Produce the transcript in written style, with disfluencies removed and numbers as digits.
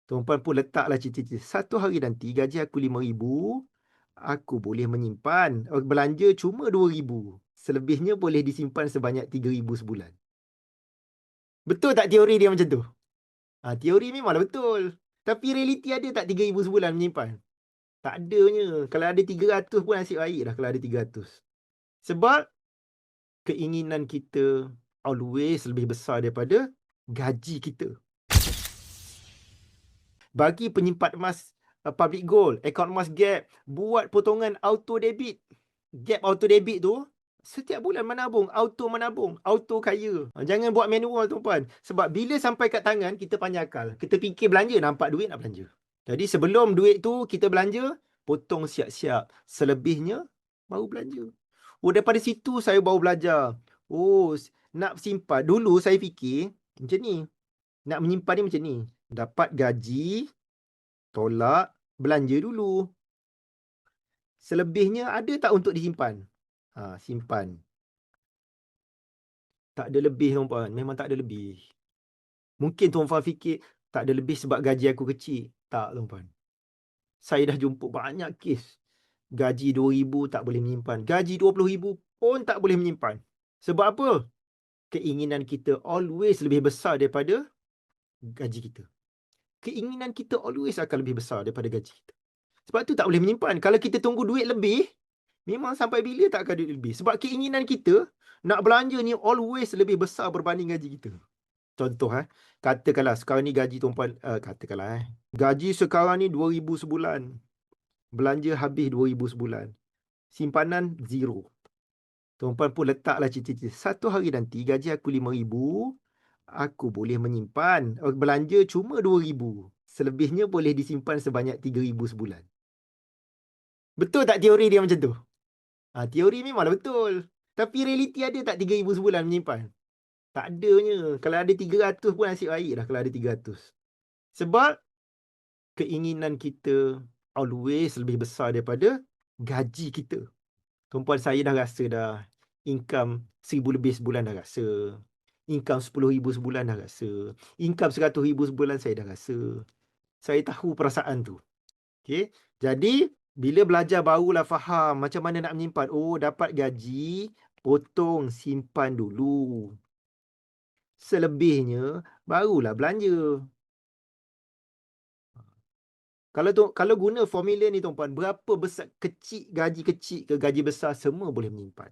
Tuan-puan pun letaklah cita-cita. Satu hari nanti gaji aku 5,000, aku boleh menyimpan. Belanja cuma 2,000. Selebihnya boleh disimpan sebanyak 3,000 sebulan. Betul tak teori dia macam tu? Teori memanglah betul. Tapi realiti ada tak 3,000 sebulan menyimpan? Tak adanya. Kalau ada 300 pun nasib baik dah kalau ada 300. Sebab keinginan kita always lebih besar daripada gaji kita. Bagi penyimpan emas public gold, account emas Gap, buat potongan auto debit. Gap auto debit tu, setiap bulan menabung, auto kaya. Jangan buat manual tuan-puan. Sebab bila sampai kat tangan, kita pandai akal. Kita fikir belanja, nampak duit nak belanja. Jadi sebelum duit tu kita belanja, potong siap-siap. Selebihnya, baru belanja. Daripada situ saya baru belajar. Nak simpan. Dulu saya fikir, macam ni. Nak menyimpan ni macam ni. Dapat gaji, tolak, belanja dulu. Selebihnya ada tak untuk disimpan? Simpan. Tak ada lebih tuan-puan. Memang tak ada lebih. Mungkin tuan-puan fikir tak ada lebih sebab gaji aku kecil. Tak tuan-puan. Saya dah jumpa banyak kes. Gaji 2,000 tak boleh menyimpan. Gaji 20,000 pun tak boleh menyimpan. Sebab apa? Keinginan kita always lebih besar daripada gaji kita. Keinginan kita always akan lebih besar daripada gaji kita. Sebab tu tak boleh menyimpan. Kalau kita tunggu duit lebih, memang sampai bila tak akan duit lebih. Sebab keinginan kita nak belanja ni always lebih besar berbanding gaji kita. Contoh, katakanlah sekarang ni gaji tuan-puan, gaji sekarang ni 2,000 sebulan. Belanja habis 2,000 sebulan. Simpanan zero. Tuan-puan pun letaklah cita-cita. Satu hari nanti gaji aku 5,000, aku boleh menyimpan. Belanja cuma 2,000. Selebihnya boleh disimpan sebanyak 3,000 sebulan. Betul tak teori dia macam tu? Teori memanglah betul. Tapi realiti ada tak 3,000 sebulan menyimpan? Tak adanya. Kalau ada 300 pun nasib baik dah kalau ada 300. Sebab keinginan kita always lebih besar daripada gaji kita. Tuan-puan, saya dah rasa dah. Income 1,000 lebih sebulan dah rasa. Income 10,000 sebulan dah rasa. Income 100,000 sebulan saya dah rasa. Saya tahu perasaan tu. Okay? Jadi, bila belajar barulah faham macam mana nak menyimpan. Dapat gaji, potong, simpan dulu. Selebihnya, barulah belanja. Kalau guna formula ni tuan-puan, berapa besar gaji kecil ke gaji besar, semua boleh menyimpan.